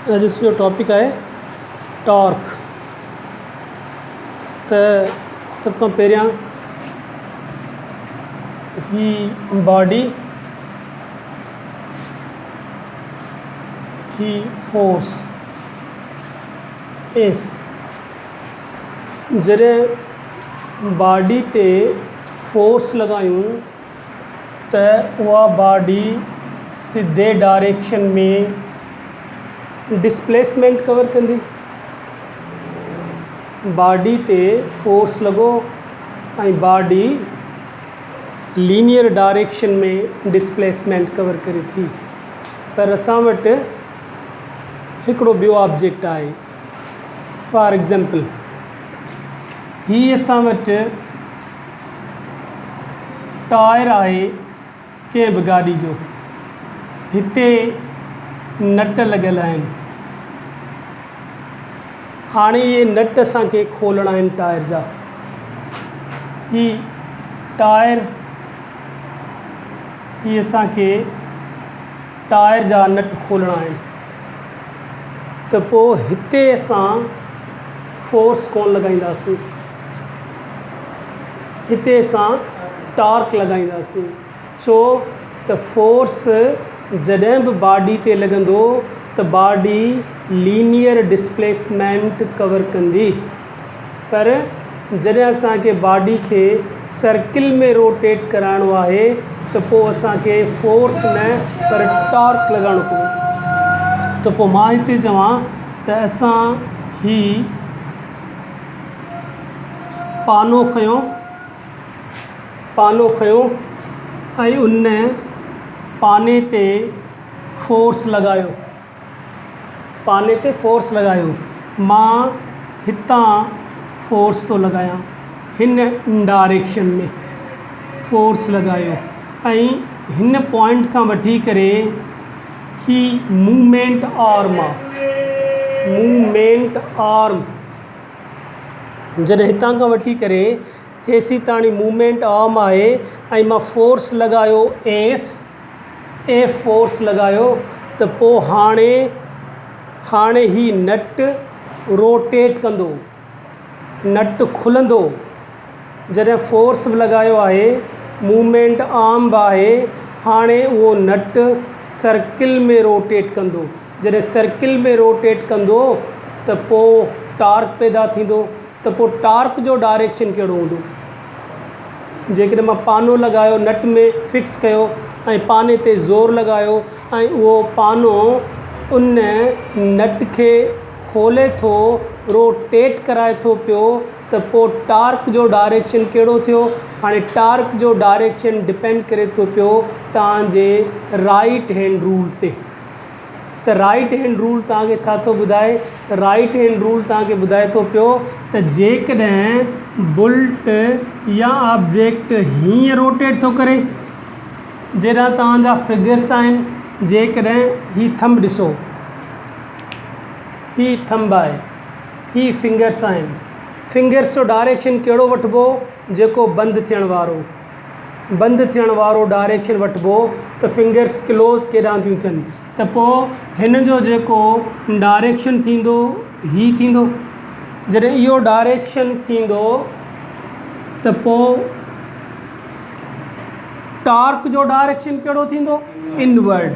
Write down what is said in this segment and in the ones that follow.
अॼु जो टॉपिक आहे टॉर्क। त सभ खां पहिरियां ही बॉडी ही फोर्स एफ जॾहिं बॉडी ते फोर्स लॻायूं त उहा बॉडी सिधे डायरेक्शन में डिस्प्लेसमेंट कवर कंदी। बॉडी ते फोर्स लॻो ऐं बॉडी लीनियर डायरेक्शन में डिस्प्लेसमेंट कवर करे थी। पर असां वटि हिकिड़ो ॿियो ऑब्जेक्ट आहे। फॉर एग्ज़ाम्पल ही असां वटि टायर आहे कंहिं बि गाॾी जो, हिते नट लॻियल आहिनि। हाणे इहे नट असांखे खोलणा आहिनि टायर जा। ही टायर ही असांखे टायर जा नट खोलणा आहिनि। त पोइ हिते असां फोर्स कोन लॻाईंदासीं, हिते असां टॉर्क लॻाईंदासीं। छो त फोर्स जॾहिं बि बॉडी ते लॻंदो त बॉडी लीनियर डिस्प्लेसमेंट कवर कंदी। पर जॾहिं असांखे बॉडी खे सर्किल में रोटेट कराइणो आहे त पोइ असांखे फोर्स न पर टॉर्क लॻाइणो पवंदो। त पोइ मां हिते चवां त असां ही पानो खयों ऐं उन पाने ते फोर्स लॻायो। मां हितां फोर्स थो लॻायां, हिन डायरेक्शन में फोर्स लॻायो ऐं हिन पॉइंट खां वठी करे ही मूवमेंट आर्म जॾहिं हितां खां वठी करे हेसी ताणी मूवमेंट आर्म आहे ऐं मां फोर्स लॻायो एफ फोर्स लॻायो त पोइ हाणे ही नट रोटेट कंदो, नट खुलंदो। जॾहिं फोर्स बि लॻायो आहे, मूवमेंट आर्म बि आहे, हाणे उहो नट सर्किल में रोटेट कंदो। जॾहिं सर्किल में रोटेट कंदो त पोइ टॉर्क पैदा थींदो। त पोइ टॉर्क जो डायरेक्शन कहिड़ो हूंदो? जेकॾहिं मां पानो लॻायो, नट में फिक्स कयो ऐं पाने ते ज़ोर लॻायो ऐं उहो पानो उन नट खे खोले थो, रोटेट कराए थो पियो, त पोइ टॉर्क जो डायरेक्शन कहिड़ो थियो? हाणे टॉर्क जो डायरेक्शन डिपेंड करे थो पियो तव्हांजे राइट हैंड रूल ते। त राइट हैंड रूल तव्हांखे छा थो ॿुधाए? राइट हैंड रूल तव्हांखे ॿुधाए थो पियो त जेकॾहिं बुल्ट या ऑब्जेक्ट हीअं रोटेट थो करे, जहिड़ा तव्हांजा फिगर्स आहिनि, जेकॾहिं ही थंब ॾिसो, ही थंब आहे, ही फिंगर्स आहिनि। फिंगर्स जो डायरेक्शन कहिड़ो वठिबो? जेको बंदि थियण वारो डायरेक्शन वठिबो त फिंगर्स क्लोज केॾांहुं थियूं थियनि। त पोइ हिन जो जेको डायरेक्शन थींदो ही थींदो। जॾहिं इहो डायरेक्शन थींदो त पोइ टॉर्क जो डायरेक्शन कहिड़ो थींदो? इनवर्ड।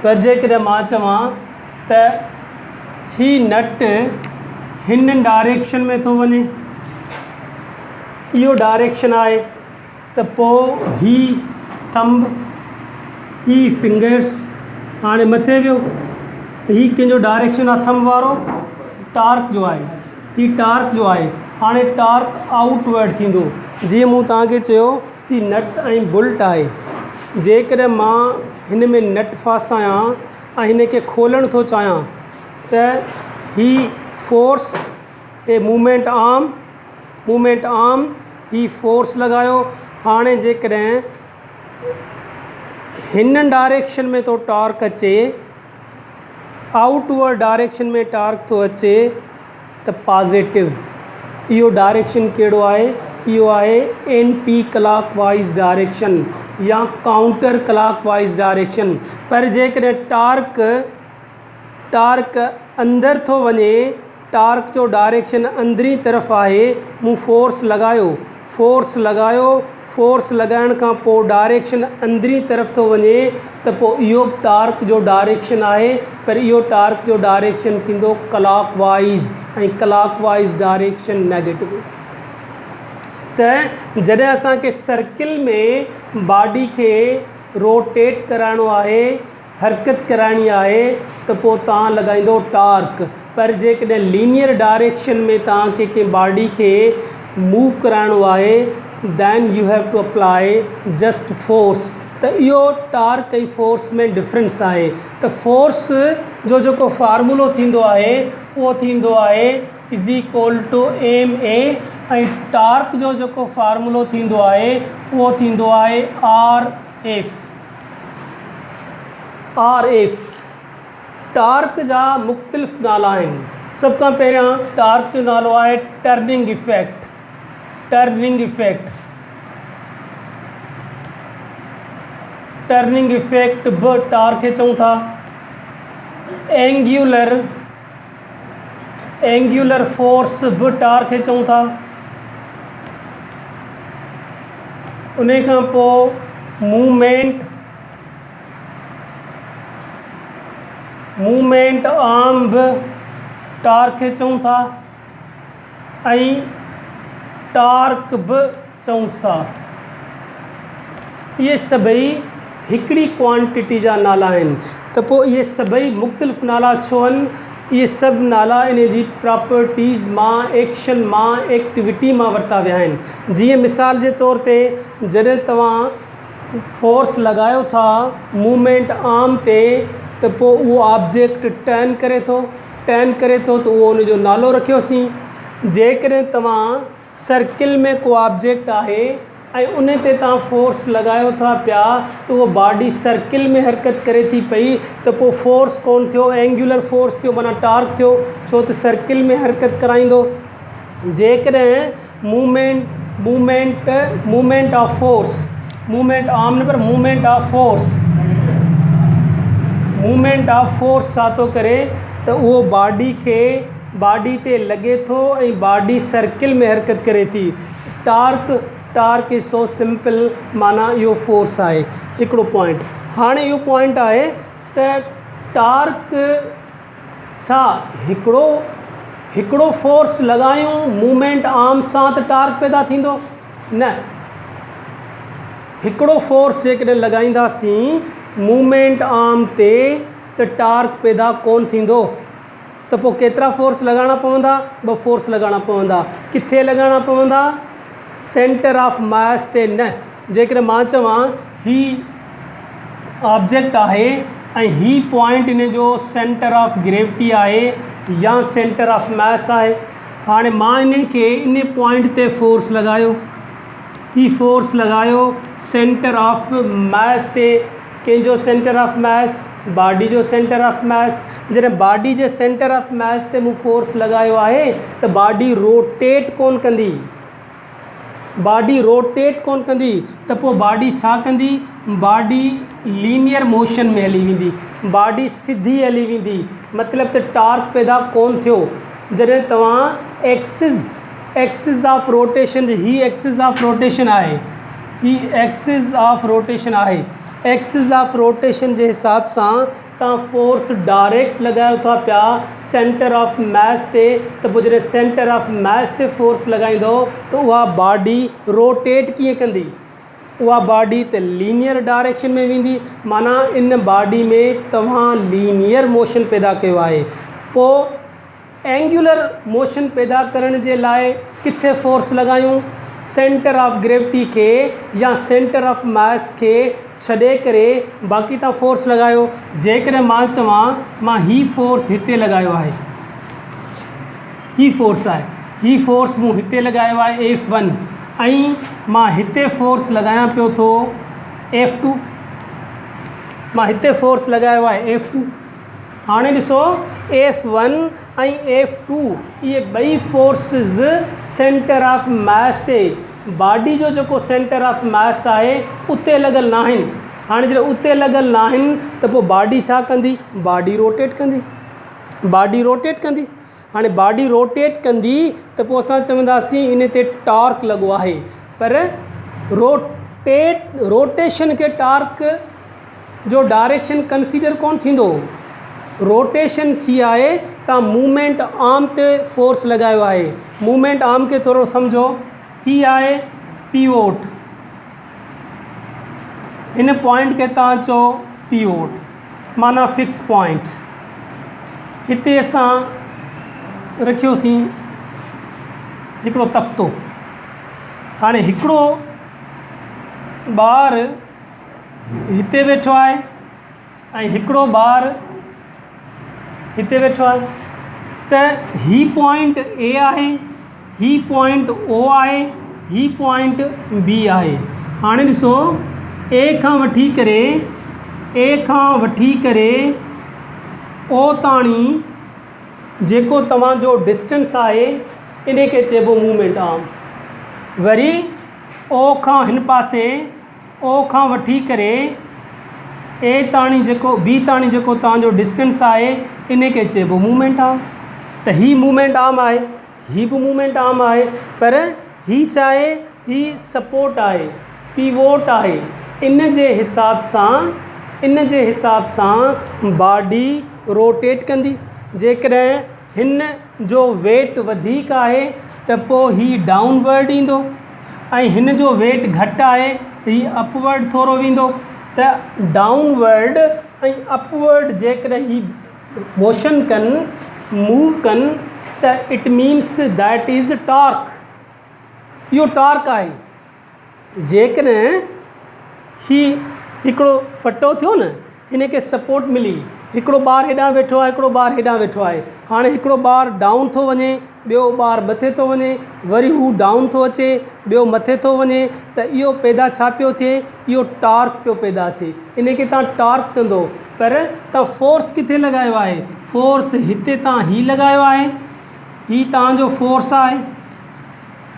पर जेकॾहिं मां चवां त ही नट हिन डायरेक्शन में थो वञे, इहो डायरेक्शन आहे, त पोइ ही थंब, ही फिंगर्स हाणे मथे वियो त ही कंहिंजो डायरेक्शन आहे? थंब वारो टॉर्क जो आहे, ही टॉर्क जो आहे। हाणे टॉर्क आउटवर्ड थींदो। जीअं मूं तव्हांखे चयो कि नट ऐं बुल्ट आहे। जेकॾहिं मां हिन में नट फासायां ऐं हिन खे खोलणु थो चाहियां त ही फोर्स ए मूवमेंट आर्म ही फोर्स लॻायो। हाणे जेकॾहिं हिन डायरेक्शन में तो टॉर्क अचे, आउटवर्ड डायरेक्शन में टॉर्क थो अचे त पॉजिटिव। इहो डायरेक्शन कहिड़ो आहे? इहो आहे एंटी क्लॉकवाइज़ डायरेक्शन या काउंटर क्लॉकवाइज़ डायरेक्शन। पर जेकॾहिं टार्क अंदरि थो वञे, टार्क जो डायरेक्शन अंदरी तरफ़ आहे, मूं फोर्स लॻायो, फोर्स लॻाइण खां पोइ डायरेक्शन अंदरी तरफ़ थो वञे, त पोइ इहो टार्क जो डायरेक्शन आहे, पर इहो टार्क जो डायरेक्शन थींदो क्लॉकवाइज़, ऐं क्लॉकवाइज़ डायरेक्शन नेगेटिव। त जॾहिं असांखे सर्किल में बॉडी खे रोटेट कराइणो आहे, हरकत कराइणी आहे, त पोइ तव्हां लॻाईंदो टार्क। पर जेकॾहिं लीनियर डायरेक्शन में तव्हांखे कंहिं बॉडी खे मूव कराइणो आहे, then you have to apply just force. त इहो टार्क ऐं फोर्स में डिफरेंस आहे। त फोर्स जो जेको फार्मूलो थींदो आहे उहो थींदो आहे इज़ इक्वल टू ma, ऐं टार्क जो जेको फार्मूलो थींदो आहे उहो थींदो आहे rf। टार्क जा मुख़्तलिफ़ नाला आहिनि। सभ खां पहिरियां टार्क जो नालो आहे टर्निंग इफेक्ट। टर्निंग इफेक्ट बि टार्क खे चऊं था। एंगुलर फोर्स बि टार्क खे चऊं था। उन खां पोइ मूवमेंट आर्म बि टार्क खे चऊं था, ऐं टार्क बि चऊं था। इहे सभई हिकिड़ी क्वांटिटी जा नाला आहिनि। त पोइ इहे सभई मुख़्तलिफ़ नाला छो आहिनि? इहे सभु नाला इन जी प्रॉपर्टीज़ मां, एक्शन मां, एक्टिविटी मां वरिता विया आहिनि। जीअं मिसाल जे तौर ते जॾहिं तव्हां फोर्स लॻायो था मूवमेंट आर्म ते, त पोइ उहो ऑब्जेक्ट टर्न करे थो त उहो उनजो नालो रखियोसीं। जेकॾहिं तव्हां सर्किल में को ऑब्जेक्ट आहे ऐं उन ते तव्हां फोर्स लॻायो था पिया, त उहो बॉडी सर्किल में हरकत करे थी पई, त पोइ फोर्स कोन थियो, एंगुलर फोर्स थियो, माना टार्क थियो, छो त सर्किल में हरकत कराईंदो। जेकॾहिं movement of force, movement arm न पर मूवमेंट ऑफ फोर्स छा थो करे, त उहो बॉडी ते लॻे थो ऐं बॉडी सर्किल में हरकत करे थी। टार्क इज़ सो सिंपल, माना इहो फोर्स आहे। हिकिड़ो पॉइंट हाणे इहो पॉइंट आहे त टार्क छा हिकिड़ो फोर्स लॻायूं मूवमेंट आर्म सां त टार्क पैदा थींदो न। हिकिड़ो फोर्स जेकॾहिं लॻाईंदासीं मूवमेंट आर्म ते त टार्क पैदा कोन थींदो। त पोइ केतिरा फोर्स लॻाइणा पवंदा? 2 फोर्स लॻाइणा पवंदा। किथे लॻाइणा पवंदा? सेंटर ऑफ मास ते न। जेकॾहिं मां चवां ही ऑब्जेक्ट आहे ऐं ही पॉइंट इन जो सेंटर ऑफ ग्रेविटी आहे या सेंटर ऑफ मास आहे, हाणे मां इन खे इन पॉइंट ते फोर्स लॻायो, ही फोर्स लॻायो सेंटर ऑफ मास ते। कंहिंजो सेंटर ऑफ मास? बॉडी जो सेंटर ऑफ मास। जॾहिं body J centre of mass ते मूं फोर्स लॻायो आहे त बॉडी रोटेट कोन कंदी, त पोइ बॉडी छा कंदी? बॉडी लीनियर मोशन में हली वेंदी, बॉडी सिधी हली वेंदी। मतिलबु त टार्क पैदा कोन थियो। जॾहिं तव्हां एक्सिस ऑफ रोटेशन, ही एक्सिस ऑफ रोटेशन आहे, एक्सिस ऑफ रोटेशन जे हिसाब सां तव्हां फोर्स डायरेक्ट लॻायो था पिया सेंटर ऑफ मास ते, त पोइ जॾहिं सेंटर ऑफ मास ते फोर्स लॻाईंदो त उहा बॉडी रोटेट कीअं कंदी? उहा बॉडी त लीनियर डायरेक्शन में वेंदी, माना इन बॉडी में तव्हां लीनियर मोशन पैदा कयो आहे। पोइ एंगुलर मोशन पैदा करण जे लाइ किथे फोर्स लॻायूं? सेंटर ऑफ ग्रेविटी खे या सेंटर ऑफ मास खे छॾे करे बाक़ी तव्हां फोर्स लॻायो। जेकॾहिं मां चवां मां ही फोर्स हिते लॻायो आहे, ही फोर्स मूं हिते लॻायो आहे F1, ऐं मां हिते फोर्स लॻायां पियो थो F2, हाणे ॾिसो F1 ऐं F2 इहे ॿई फोर्सिस सेंटर ऑफ मास ते बॉडी जो जेको सेंटर ऑफ मास आहे उते लॻल न आहिनि। हाणे जॾहिं उते लॻल न आहिनि त पोइ बॉडी छा कंदी, बॉडी रोटेट कंदी, बॉडी रोटेट कंदी। हाणे बॉडी रोटेट कंदी त पोइ असां चवंदासीं इन ते टॉर्क लॻो आहे, पर रोटेशन खे टॉर्क जो डायरेक्शन कंसीडर कोन थींदो। रोटेशन थी आहे तव्हां मूवमेंट आर्म ते फोर्स लॻायो आहे। मूवमेंट आर्म खे थोरो सम्झो, ही आहे पीवोट, हिन पॉइंट खे तव्हां चओ पीवोट, माना फिक्स पॉइंट। हिते असां रखियोसीं हिकिड़ो तख़्तो। हाणे हिकिड़ो ॿार हिते वेठो आहे ऐं हिकिड़ो ॿार हिते वेठो आहे, त ही पॉइंट ए आहे, ही पॉइंट ओ आहे, ही पॉइंट बी आहे। हाणे ॾिसो ए खां वठी करे ओ ताणी जेको तव्हांजो डिस्टेंस आहे इन खे चइबो मूवमेंट आर्म। वरी ओ खां हिन पासे, ओ खां वठी करे ए ताणी जेको बी ताणी जेको तव्हांजो डिस्टेंस आहे इन खे चइबो मूवमेंट आर्म। त ही मूवमेंट आर्म आहे, ही बि मूवमेंट आर्म आहे, पर ही छा आहे, ही सपोर्ट आहे, पीवोट आहे। इन जे हिसाब सां बॉडी रोटेट कंदी। जेकॾहिं हिन जो वेट वधीक आहे त पोइ ही डाउनवर्ड ईंदो, ऐं हिन जो वेट घटि आहे त ही अपवर्ड थोरो वेंदो। त डाउनवर्ड ऐं अपवर्ड जेकॾहिं ही मोशन कनि, मूव कनि, त it means that is torque. इहो टॉर्क आहे। जेकॾहिं ही हिकिड़ो फटो थियो न, हिन खे सपोर्ट मिली, हिकिड़ो ॿारु हेॾां वेठो आहे, हिकिड़ो ॿारु हेॾां वेठो आहे। हाणे हिकिड़ो ॿारु डाउन थो वञे, ॿियो ॿारु मथे थो वञे, वरी हू डाउन थो अचे, ॿियो मथे थो वञे, त इहो पैदा छा पियो थिए, इहो टॉर्क पियो पैदा थिए। इन खे तव्हां टॉर्क चवंदो। पर तव्हां फोर्स किथे लॻायो आहे, फोर्स हिते तव्हां ही लॻायो आहे, ही तव्हांजो फोर्स आहे,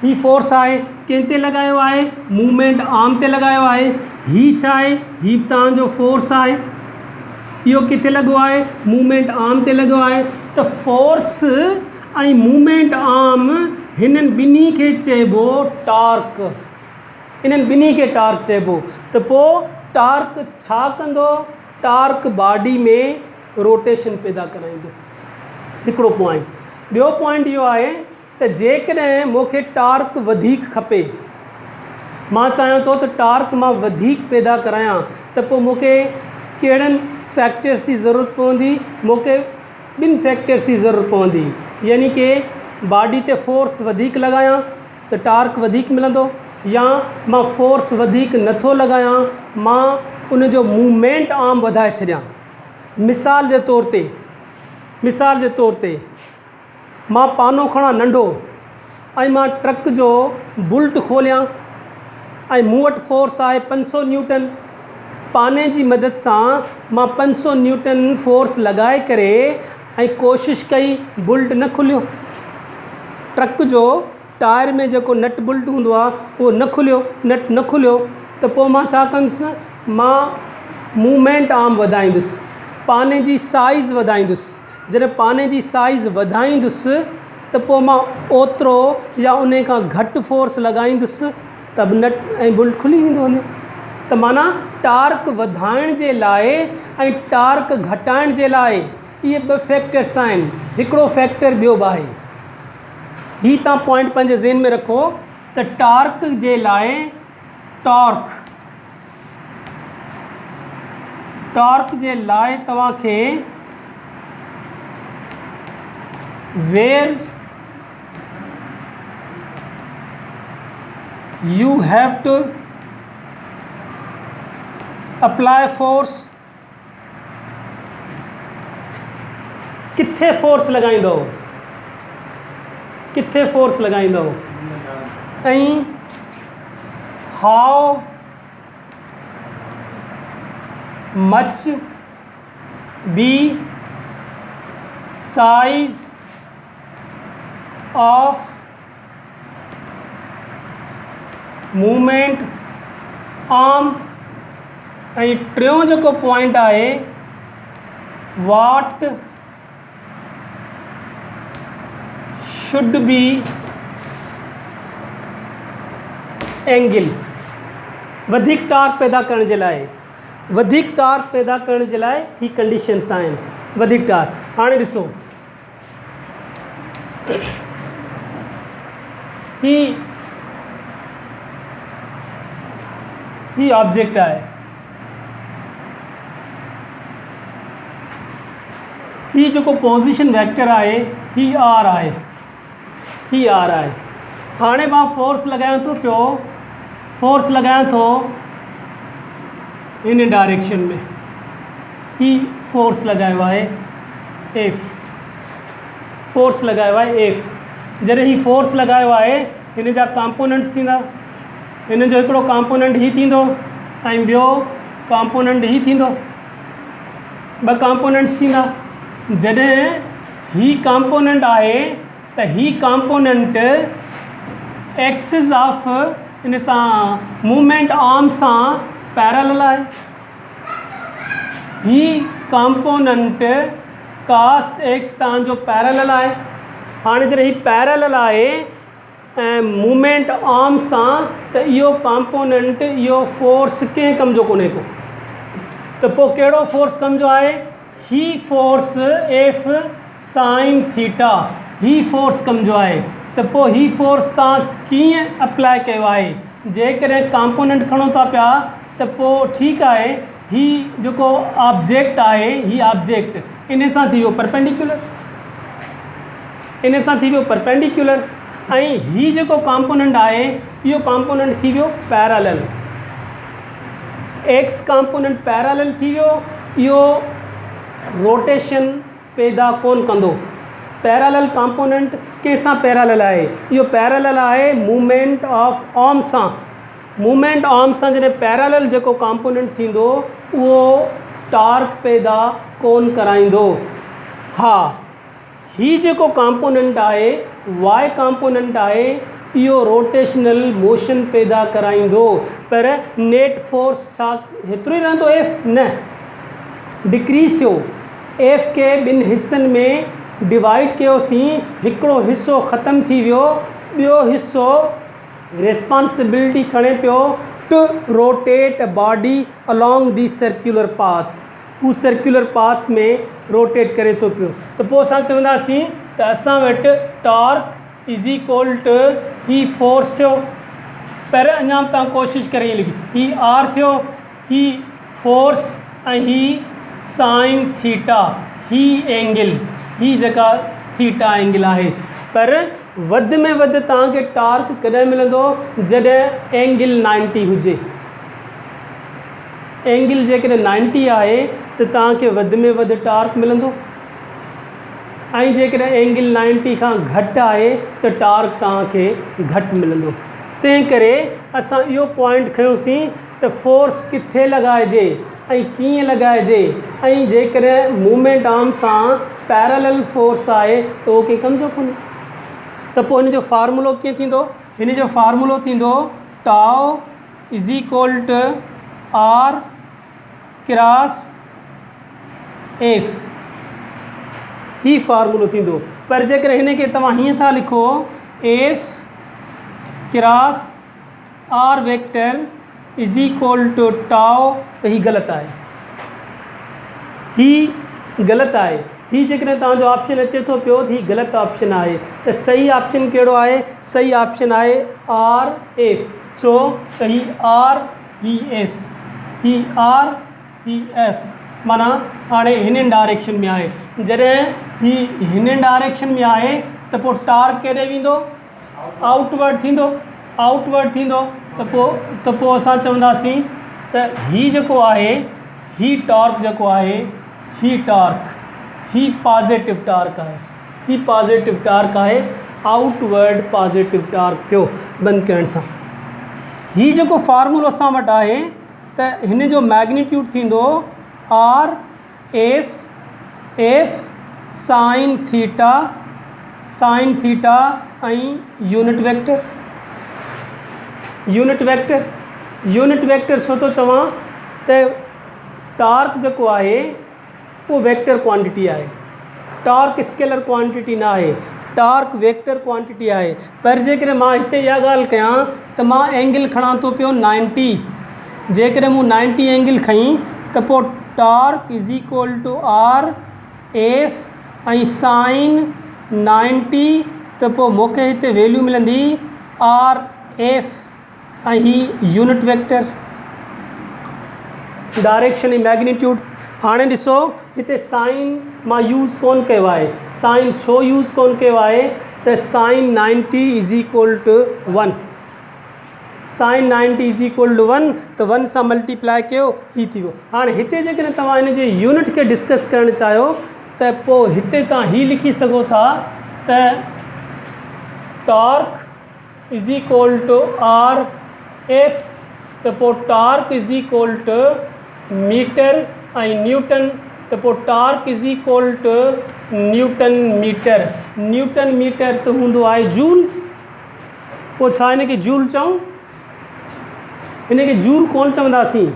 ही फोर्स आहे। कंहिं ते लॻायो आहे, मूवमेंट आर्म ते लॻायो आहे। ही छा आहे, ही तव्हांजो फोर्स आहे, इहो किथे लॻो आहे, मूवमेंट आर्म ते लॻो आहे। त फोर्स ऐं मूवमेंट आर्म हिननि ॿिन्ही खे चइबो टॉर्क। इन्हनि ॿिन्ही खे टॉर्क चइबो। त पोइ टॉर्क छा कंदो, टॉर्क बॉडी में रोटेशन पैदा कराईंदो, हिकिड़ो पॉइंट। ॿियो पॉइंट इहो आहे त जेकॾहिं मूंखे टॉर्क वधीक खपे, मां चाहियां थो त टॉर्क मां वधीक पैदा करायां, त पोइ मूंखे कहिड़नि फैक्टर्स जी ज़रूरत पवंदी, मूंखे ॿिनि फैक्टर्स जी ज़रूरत पवंदी। यानी कि बॉडी ते फोर्स वधीक लॻायां त टॉर्क वधीक मिलंदो, या मां फोर्स वधीक नथो लॻायां, मां उन जो मूवमेंट आर्म वधाए छॾियां। मिसाल जे तौर ते मां पानो खणां नंढो ऐं मां ट्रक जो बुल्ट खोलियां ऐं मूं वटि फोर्स आहे 500 न्यूटन। पाने जी मदद सां मां 500 न्यूटन फोर्स लॻाए करे ऐं कोशिशि कई, बुल्ट न खुलियो। ट्रक जो टायर में जेको नट बुल्ट हूंदो आहे उहो न खुलियो, नट न खुलियो। त पोइ मां छा कंदुसि, मां मूवमेंट आर्म वधाईंदुसि, पाने जी साइज़ वधाईंदुसि। जॾहिं पाने जी साइज़ वधाईंदुसि त पोइ मां ओतिरो या उन खां घटि फोर्स लॻाईंदुसि त बि नट ऐं बुल्ट खुली वेंदो वञे। त माना टार्क वधाइण जे लाइ ऐं टार्क घटाइण जे लाइ इहे ॿ फैक्टर्स आहिनि। हिकिड़ो फैक्टर ॿियो बि आहे। ही तव्हां पॉइंट पंहिंजे ज़हन में रखो त टार्क जे लाइ टॉर्क जे लाइ तव्हांखे where you have to apply force, किथे फोर्स लॻाईंदो, किथे फोर्स लॻाईंदो, ऐं how much be size of movement arm ऐं टियों जेको पॉइंट आहे वाट शुड बी एंगल वधिक टार्क पैदा करण जे लाइ वधिक टार्क पैदा करण जे लाइ ही कंडीशन्स आहिनि वधिक टार्क। हाणे ॾिसो ही ऑब्जेक्ट आहे ही जेको पोजीशन वेक्टर आहे ही आर आहे ही आर आहे। हाणे मां फोर्स लॻायां थो पियो फोर्स लॻायां थो इन डायरेक्शन में ही फोर्स लॻायो आहे एफ फोर्स लॻायो आहे एफ। जॾहिं ही फोर्स लॻायो आहे हिन जा कंपोनेंट्स थींदा हिन जो हिकिड़ो कंपोनेंट ही थींदो ऐं ॿियो कंपोनेंट ही थींदो ॿ कंपोनेंट्स थींदा। जॾहिं ही कंपोनेंट आहे त ही कंपोनेंट एक्सिस ऑफ इन सां मूवमेंट आर्म सां पैरेलल आहे। ही कंपोनेंट कास एक्स तव्हांजो पैरेलल आहे। हाणे जॾहिं ही पैरेलल आहे ऐं मूवमेंट आर्म सां त इहो कंपोनेंट इहो फोर्स कंहिं कम जो कोन्हे को त पोइ कहिड़ो फोर्स कम जो आहे ही फोर्स एफ साइन थीटा ही फोर्स कम जो आहे। त पोइ ही फोर्स तव्हां कीअं अप्लाई कयो आहे जेकॾहिं कंपोनेंट खणो था पिया त पोइ ठीकु आहे ही जेको ऑब्जेक्ट आहे ही ऑब्जेक्ट इन सां थी वियो परपेंडिकुलर इन सां थी वियो परपेंडिकुलर ऐं ही जेको कंपोनेंट आहे इहो कंपोनेंट थी वियो पैरेलल एक्स कंपोनेंट पैरेलल थी वियो। इहो रोटेशन पैदा कोन कंदो। पैरेलल कंपोनेंट कंहिंसां पैरेलल आहे इहो पैरेलल आहे मूवमेंट ऑफ आर्म सां। मूवमेंट आर्म सां जॾहिं पैरेलल जेको कंपोनेंट थींदो उहो टार्क पैदा कोन कराईंदो। हा ही जेको कंपोनेंट आहे वाई कंपोनेंट आहे इहो रोटेशनल मोशन पैदा कराईंदो पर नेट फोर्स छा हेतिरो ई रहंदो एफ न डिक्रीज़ थियो। एफ खे ॿिनि हिसनि में डिवाइड कयोसीं हिकिड़ो हिसो ख़तमु थी वियो ॿियो हिसो रिस्पॉन्सिबिलिटी खणे पियो to rotate a body along the circular path हू सर्कुलर पाथ में रोटेट करे थो पियो। त पोइ असां चवंदासीं त असां वटि टॉर्क इज़ इक्वल टू ही फोर्स थियो पहिरियों अञा तव्हां कोशिशि करे लिखी ही आर थियो ही फोर्स ऐं ही साइन थीटा ही एंगल ही जेका थीटा एंगल आहे। पर वधि में वधि तव्हांखे टार्क कॾहिं मिलंदो जॾहिं एंगल 90 हुजे। एंगल जेकॾहिं 90 आहे त तव्हांखे वधि में वधि टार्क मिलंदो ऐं जेकॾहिं एंगल 90 खां घटि आहे त टार्क तव्हांखे घटि मिलंदो। तंहिं करे असां इहो पॉइंट खयोंसीं त फोर्स किथे लॻाइजे ऐं कीअं लॻाइजे ऐं जेकॾहिं मूवमेंट आर्म सां पैरेलल फोर्स आहे त उहो कंहिं कम जो कोन्हे। त पोइ हिन जो फार्मूलो कीअं थींदो हिन जो फार्मूलो थींदो tau is equal to R cross F ही फार्मूलो थींदो। पर जेकॾहिं हिन खे तव्हां हीअं था लिखो F cross R vector is equal to tau त ही ग़लति आहे ही ग़लति आहे। ही जेकॾहिं तव्हांजो ऑप्शन अचे थो पियो त ही ग़लति ऑप्शन आहे। त सही ऑप्शन कहिड़ो आहे सही ऑप्शन आहे आर एफ छो त ही आर ही एफ ही आर ही एफ माना हाणे हिन डायरेक्शन में आहे। जॾहिं ही हिन डायरेक्शन में आहे त पोइ टार्क केॾे वेंदो आउटवर्ड थींदो त पोइ असां चवंदासीं त ही जेको आहे ही टॉर्क जेको आहे ही टॉर्क ही पॉजिटिव टार्क आहे ही पॉजिटिव टार्क आहे आउटवर्ड पॉजिटिव टार्क थियो बंदि करण सां। ही जेको फार्मूलो असां वटि आहे त हिन जो मैग्नीट्यूड थींदो आर एफ साइन थीटा ऐं यूनिट वेक्टर यूनिट वेक्टर छो थो चवां त टॉर्क जेको आहे उहो वेक्टर क्वांटिटी आहे, टॉर्क स्केलर क्वांटिटी न आहे, टॉर्क वेक्टर क्वांटिटी आहे। पर जेकॾहिं मां हिते इहा ॻाल्हि कयां त मां एंगल खणां थो पियो 90, जेकॾहिं मूं 90 एंगल खईं त पोइ torque is equal to R F ऐं साइन 90, त पोइ मूंखे हिते वैल्यू मिलंदी आर एफ ऐं ही यूनिट वेक्टर डायरेक्शन ऐं मैग्नीट्यूड। हाणे ॾिसो हिते साइन मां यूज़ कोन कयो आहे, साइन छो यूज़ कोन कयो आहे त sine 90 is equal to 1, sine 90 is equal to 1 त 1 सां मल्टीप्लाई कयो ही थी वियो। हाणे हिते जेकॾहिं तव्हां हिन जे यूनिट खे डिस्कस करणु चाहियो त पोइ हिते तव्हां ही लिखी सघो था त torque is equal to R F, त पोइ torque is equal to metre ऐं न्यूटन, त पोइ torque is equal to newton metre. Newton metre त हूंदो आहे जूल, पोइ छा हिन खे जूल चऊं? हिन खे जूल कोन चवंदासीं।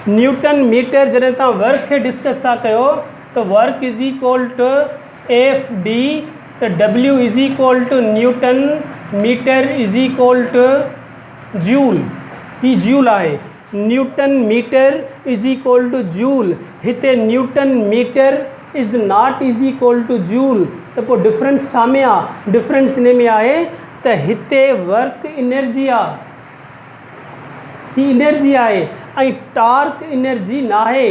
न्यूटन मीटर जॾहिं तव्हां वर्क खे डिस्कस था कयो त work is equal to F D, त W is equal to newton metre is equal to joule, ही जूल आहे। Newton metre is equal to joule, हिते newton metre is not is equal to joule, त पोइ difference छा में आहे? Difference हिन में आहे त हिते वर्क एनर्जी आहे, ही एनर्जी आहे ऐं टॉर्क एनर्जी न आहे।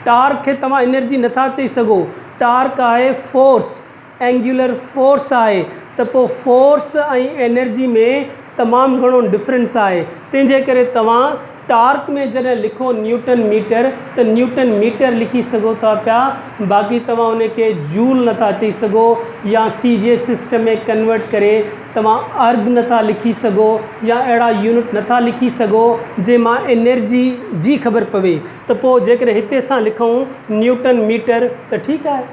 टॉर्क खे तव्हां एनर्जी नथा चई सघो, टॉर्क आहे फोर्स, एंगुलर फोर्स आहे, त पोइ फोर्स ऐं एनर्जी में तमामु घणो डिफरेंस आहे। तंहिंजे करे तव्हां टॉर्क में जॾहिं लिखो न्यूटन मीटर त न्यूटन मीटर लिखी सघो था पिया, बाक़ी तव्हां उनखे जूल नथा चई सघो, या सी जे सिस्टम में कन्वर्ट करे तव्हां अर्ग नथा लिखी सघो, या अहिड़ा यूनिट नथा लिखी सघो जंहिंमां एनर्जी जी ख़बर पवे। त पोइ जेकॾहिं हिते असां लिखूं न्यूटन मीटर त ठीकु आहे,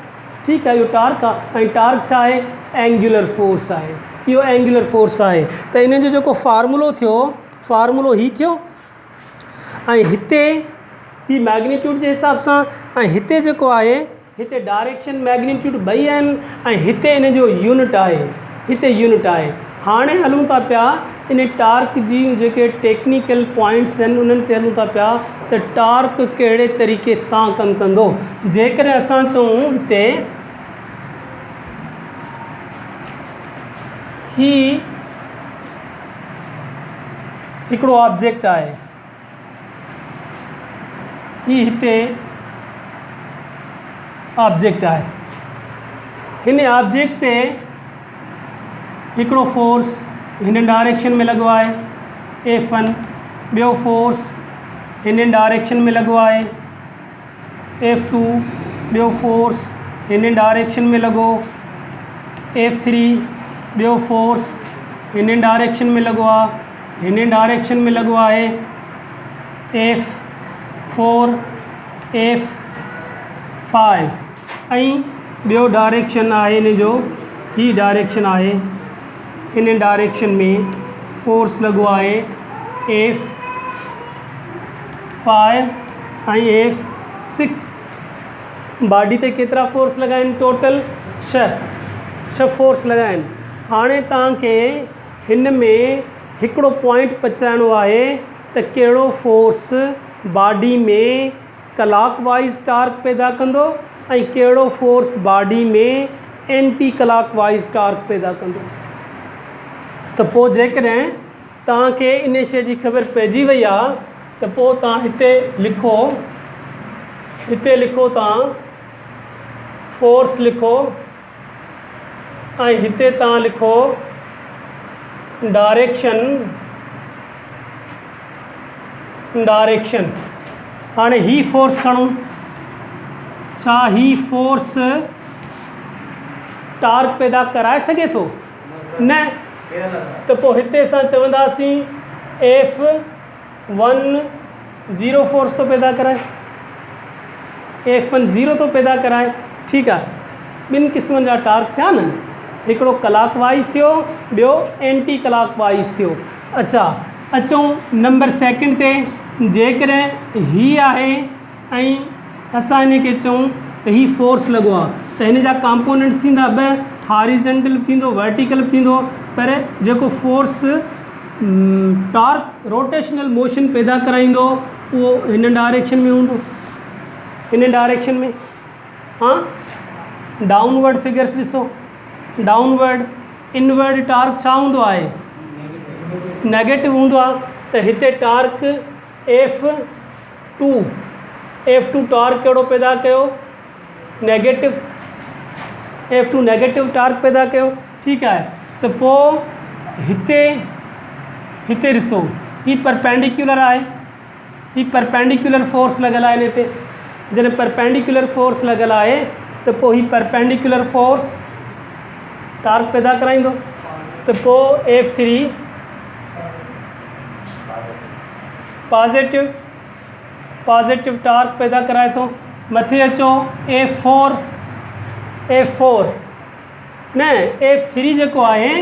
इहो टॉर्क आहे, ऐं टॉर्क छा आहे? एंगुलर फोर्स आहे, इहो एंगुलर फोर्स आहे। त इन जो जेको फार्मूलो थियो, फार्मूलो ही थियो, ऐं हिते ही मैग्नीट्यूड जे हिसाब सां, ऐं हिते जेको आहे हिते डायरेक्शन मैग्नीट्यूड ॿई आहिनि, ऐं हिते इन जो यूनिट आहे, हिते यूनिट आहे। हाणे हलूं था पिया इन टॉर्क जी जेके टेक्निकल पॉइंट्स आहिनि उन्हनि ते हलूं था पिया त टॉर्क कहिड़े तरीक़े सां कमु कंदो। जेकॾहिं असां चऊं हिते ही हिकिड़ो ऑब्जेक्ट आहे, ही हिते ऑब्जेक्ट आहे, हिन ऑब्जेक्ट ते हिकिड़ो फोर्स हिन डायरेक्शन में लॻो आहे F1, ॿियो फोर्स हिन डायरेक्शन में लॻो आहे F2, ॿियो फोर्स हिन डायरेक्शन में लॻो F3, ॿियो फोर्स हिन डायरेक्शन में लॻो आहे, हिन डायरेक्शन में लॻो आहे F4, F5, ऐं ॿियो डायरेक्शन आहे हिन जो, ही डायरेक्शन आहे, हिन डायरेक्शन में फोर्स लॻो आहे F5 ऐं F6। बॉडी ते केतिरा फोर्स लॻा आहिनि? टोटल 6 फोर्स लॻा आहिनि। हाणे तव्हांखे हिन में हिकिड़ो पॉइंट पहुचाइणो आहे त कहिड़ो फोर्स बॉडी में क्लॉकवाइज टॉर्क पैदा कंदो ऐं कहिड़ो फोर्स बॉडी में एंटी क्लॉकवाइज टॉर्क पैदा कंदो। त पोइ जेकॾहिं तव्हांखे इन शइ जी ख़बर पइजी वई आहे त पोइ तव्हां हिते लिखो तव्हां फोर्स लिखो, ऐं हिते तव्हां लिखो डायरेक्शन। हाणे ही फोर्स खणूं, छा ही फोर्स टॉर्क पैदा कराए सघे थो? न। त पोइ हिते असां चवंदासीं F1 0 फोर्स थो पैदा कराए, F1 0 थो पैदा कराए। ठीकु आहे, ॿिनि क़िस्मनि जा टॉर्क थिया न, हिकिड़ो क्लॉकवाइज़ थियो, ॿियो एंटी क्लॉकवाइज़ थियो। अच्छा, अचूं नंबर सेकंड ते। जेकॾहिं ही आहे ऐं असां हिन खे चऊं त ही फोर्स लॻो आहे, त हिन जा कंपोनेंट्स थींदा ॿ, हॉरिजॉन्टल बि थींदो, वर्टिकल बि थींदो। पर जेको फोर्स टॉर्क रोटेशनल मोशन पैदा कराईंदो उहो हिन डायरेक्शन में हूंदो, हिन डायरेक्शन में। हाँ, डाउनवर्ड फिगर्स ॾिसो, डाउनवर्ड इनवर्ड टार्क छा हूंदो आहे, नेगेटिव हूंदो आहे। त हिते टार्क F2 टार्क कहिड़ो पैदा कयो, नेगेटिव, F2 नेगेटिव टार्क पैदा कयो। ठीकु आहे, त पोइ हिते ॾिसो, ही परपेंडिकुलर आहे, ही परपेंडिकुलर फोर्स लॻल आहे हिन ते। जॾहिं परपेंडिकुलर फोर्स लॻल आहे त पोइ ही परपेंडिकुलर फोर्स टार्क पैदा कराईंदो। त पोइ F3 पॉजिटिव टार्क पैदा कराए थो। मथे अचो F4 न, F3 जेको आहे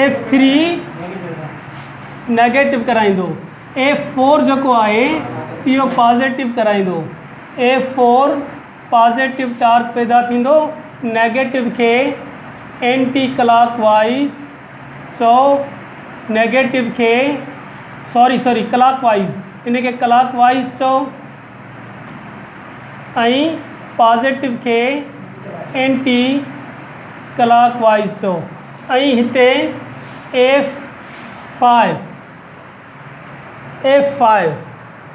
F3 नेगेटिव कराईंदो, F4 जेको आहे इहो पॉजिटिव कराईंदो। F4 पॉजिटिव टार्क पैदा थींदो, नेगेटिव खे एंटी क्लॉकवाइज़ चओ, नेगेटिव खे सॉरी क्लॉकवाइज़, इन खे क्लॉकवाइज़ चओ, ऐं पॉजिटिव खे एंटी क्लॉकवाइज़ चओ। ऐं हिते F5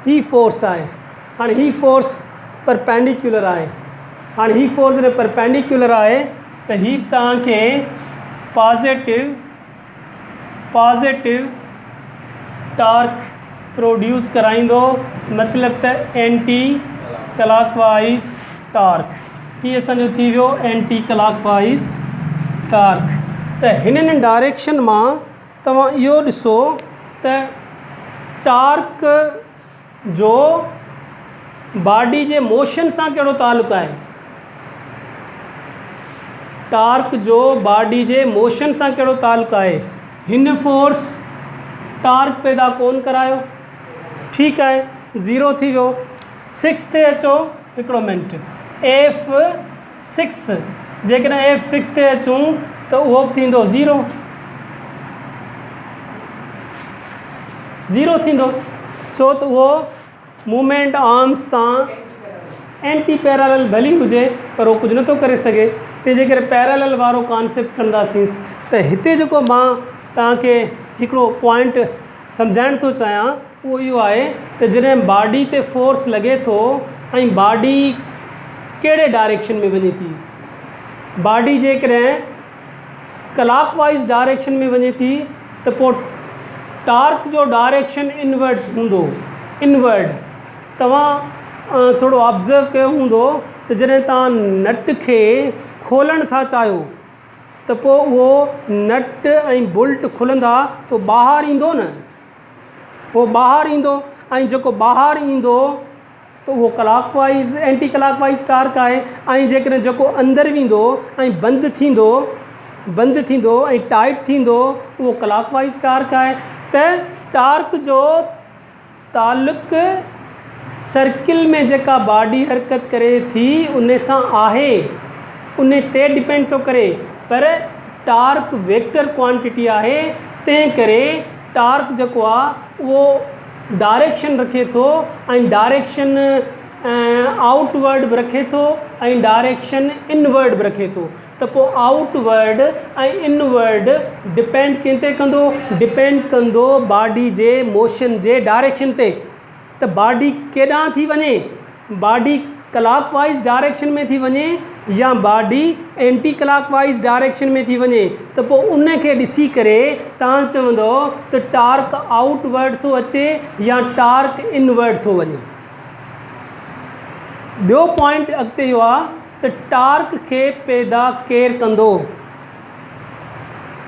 ही फोर्स आहे। हाणे ही फोर्स परपेंडिकुलर आहे, हाणे ही फोर्स जॾहिं परपेंडिकुलर आहे त ही तव्हांखे पॉजिटिव टार्क प्रोड्यूस कराईंदो, मतिलबु त एंटी क्लॉकवाइज़ टार्क। ही असांजो थी वियो एंटी क्लॉकवाइज़ टार्क। त हिननि डायरेक्शन मां तव्हां इहो ॾिसो त टार्क जो बॉडी जे मोशन सां कहिड़ो तालुक़ु आहे, टार्क जो बॉडी जे मोशन सां कहिड़ो तालुक़ु आहे। हिन फोर्स टार्क पैदा कोन करायो, ठीकु आहे, 0 थी वियो। 6 ते अचो, हिकिड़ो मिनट, F6 जेकॾहिं F6 ते अचूं त उहो बि थींदो 0 थींदो, छो त उहो मूवमेंट आर्म्स सां एंटी पैरेलल भली हुजे पर उहो कुझु नथो करे सघे। तंहिंजे करे पैरेलल वारो कॉन्सेप्ट कंदासीं। त हिते जेको मां तव्हांखे हिकिड़ो पॉइंट सम्झाइण थो चाहियां उहो इहो आहे त जॾहिं बॉडी ते फोर्स लॻे थो ऐं बॉडी कहिड़े डायरेक्शन में वञे थी, बॉडी जेकॾहिं क्लॉकवाइज़ डायरेक्शन में वञे थी त पोइ टार्क जो डायरेक्शन इनवर्ड हूंदो, इनवर्ड। तव्हां थोरो ऑब्ज़र्व कयो हूंदो त जॾहिं तव्हां नट खे खोलणु था चाहियो त पोइ उहो नट ऐं बुल्ट खुलंदा त ॿाहिरि ईंदो न, उहो ॿाहिरि ईंदो, ऐं जेको ॿाहिरि ईंदो त उहो क्लॉकवाइज़ एंटी क्लॉकवाइज़ टार्क आहे। ऐं जेकॾहिं जेको अंदरि वेंदो ऐं बंदि थींदो ऐं टाइट थींदो उहो क्लॉकवाइज़ टार्क आहे। त टार्क जो तालुक़ु सर्किल में जेका बॉडी हरकत करे थी उन सां आहे, उन ते डिपेंड थो करे, पर टार्क वेक्टर क्वांटिटी आहे। तंहिं करे टार्क जेको आहे उहो डायरेक्शन रखे थो ऐं डायरेक्शन आउटवर्ड बि रखे थो ऐं डायरेक्शन इनवर्ड बि रखे थो। त पोइ आउटवर्ड ऐं इनवर्ड डिपेंड कंहिं ते कंदो, डिपेंड कंदो बॉडी जे मोशन जे डायरेक्शन ते। त बॉडी केॾांहुं थी वञे, बॉडी क्लॉकवाइज़ डायरेक्शन में थी वञे या बॉडी एंटी क्लॉकवाइज़ डायरेक्शन में थी वञे, त पोइ उन खे ॾिसी करे तव्हां चवंदो त टार्क आउटवर्ड थो अचे या टार्क इनवर्ड थो वञे। ॿियो पॉइंट अॻिते इहो आहे त टार्क खे पैदा केरु कंदो,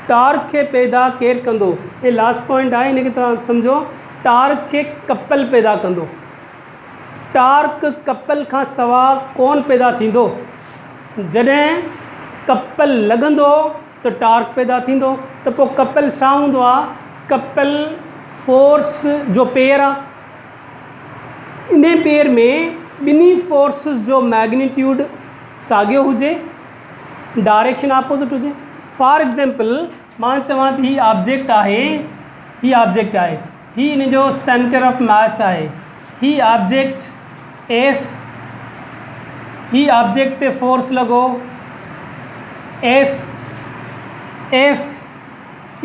टार्क खे पैदा केरु कंदो। हे लास्ट पॉइंट आहे, हिन खे तव्हां सम्झो। टार्क खे कपल पैदा कंदो, टार्क कपल खां सवाइ कोन पैदा थींदो। जॾहिं कपल लॻंदो त टॉर्क पैदा थींदो। त पोइ कपल छा हूंदो आहे? कपल फोर्स जो पेयर आहे। इन पेयर में ॿिन्ही फोर्सिस जो मैग्नीट्यूड साॻियो हुजे, डायरेक्शन ऑपोजिट हुजे। फॉर एग्जांपल मां चवां थी हीउ ऑब्जेक्ट आहे, हीउ इन जो सेंटर ऑफ मास आहे, हीउ ऑब्जेक्ट एफ, हीउ ऑब्जेक्ट ते फोर्स लॻो F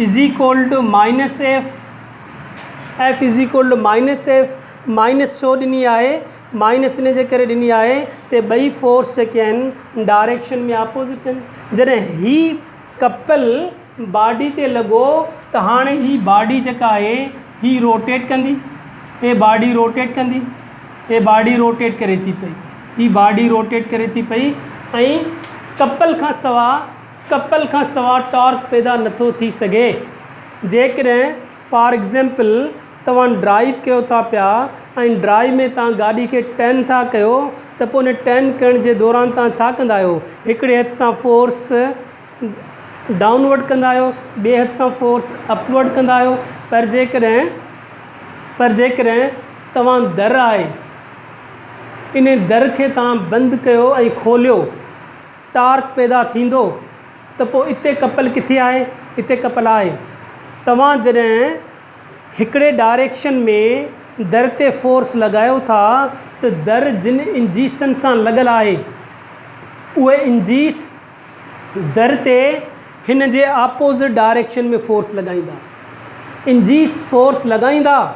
is equal to minus F is equal to minus F. Minus छो ॾिनी आहे? माइनस इन जे करे ॾिनी आहे त ॿई फोर्स जेके आहिनि डायरेक्शन में ऑपोजिट आहिनि। जॾहिं ही कपल बॉडी ते लॻो त हाणे ही बॉडी जेका आहे ही रोटेट कंदी, हे बॉडी रोटेट कंदी, हे बॉडी रोटेट करे थी पई, ही बॉडी रोटेट करे थी पई ऐं कपल खां सवा टॉर्क पैदा नथो थी सघे। जेकॾहिं फॉर एग्जांपल तव्हां ड्राइव कयो था पिया ऐं ड्राइव में तव्हां गाॾी खे टर्न था कयो त पोइ उन टर्न करण जे दौरान तव्हां छा कंदा आहियो? हिकिड़े हथ सां फोर्स डाउनवर्ड कंदा आहियो, ॿिए हथ सां फोर्स अपवर्ड कंदा आहियो। पर जेकॾहिं तव्हां दर आहे, इन दर खे तव्हां बंदि कयो ऐं खोलियो, टॉर्क पैदा थींदो। त पोइ इते कपल किथे आहे? इते कपल आहे। तव्हां जॾहिं हिकिड़े डायरेक्शन में दर ते फोर्स लॻायो था त दर जिन इंजीसनि सां लॻल आहे उहे इंजीस दर ते हिन जे ऑपोज़िट डायरेक्शन में फोर्स लॻाईंदा। इंजीस फोर्स लॻाईंदा,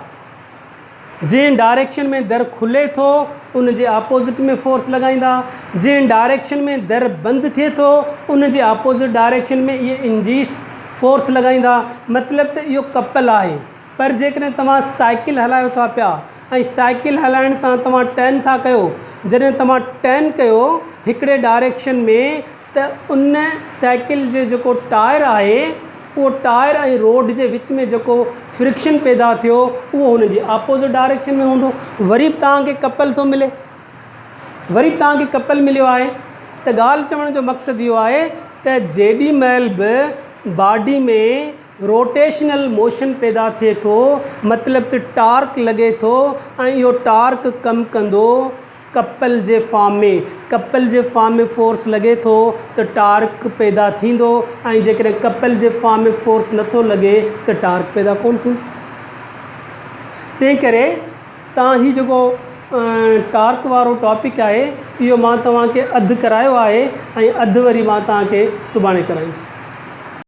जंहिं डायरेक्शन में दर खुले थो उन जे ऑपोज़िट में फोर्स लॻाईंदा, जंहिं डायरेक्शन में दर बंदि थिए थो उन जे ऑपोज़िट डायरेक्शन में इहे इंजीस फोर्स लॻाईंदा। मतिलबु त इहो कपल आहे। पर जेकॾहिं तव्हां साइकिल हलायो था पिया ऐं साइकिल हलाइण सां तव्हां टर्न था कयो, जॾहिं तव्हां टर्न कयो हिकिड़े डायरेक्शन में त उन साइकिल जो जेको टायर आहे उहो टायर ऐं रोड जे विच में जेको फ्रिक्शन पैदा थियो उहो हुन जी ऑपोज़िट डायरेक्शन में हूंदो। वरी बि तव्हांखे कपल थो मिले, वरी बि तव्हांखे कपल मिलियो आहे। त ॻाल्हि चवण जो मक़सदु इहो आहे त जेॾी महिल बि बॉडी में रोटेशनल मोशन पैदा थिए थो, मतिलबु त टॉर्क लॻे थो ऐं इहो टॉर्क कमु कंदो कपल जे फॉर्म में। कपल जे फॉर्म में फोर्स लॻे थो त टॉर्क पैदा थींदो ऐं जेकॾहिं कपल जे फॉर्म में फोर्स नथो लॻे त टॉर्क पैदा कोन थींदी। तंहिं करे तव्हां ही जेको टॉर्क वारो टॉपिक आहे इहो मां तव्हांखे अधु करायो आहे ऐं अधु वरी मां तव्हांखे सुभाणे कराईंदुसि।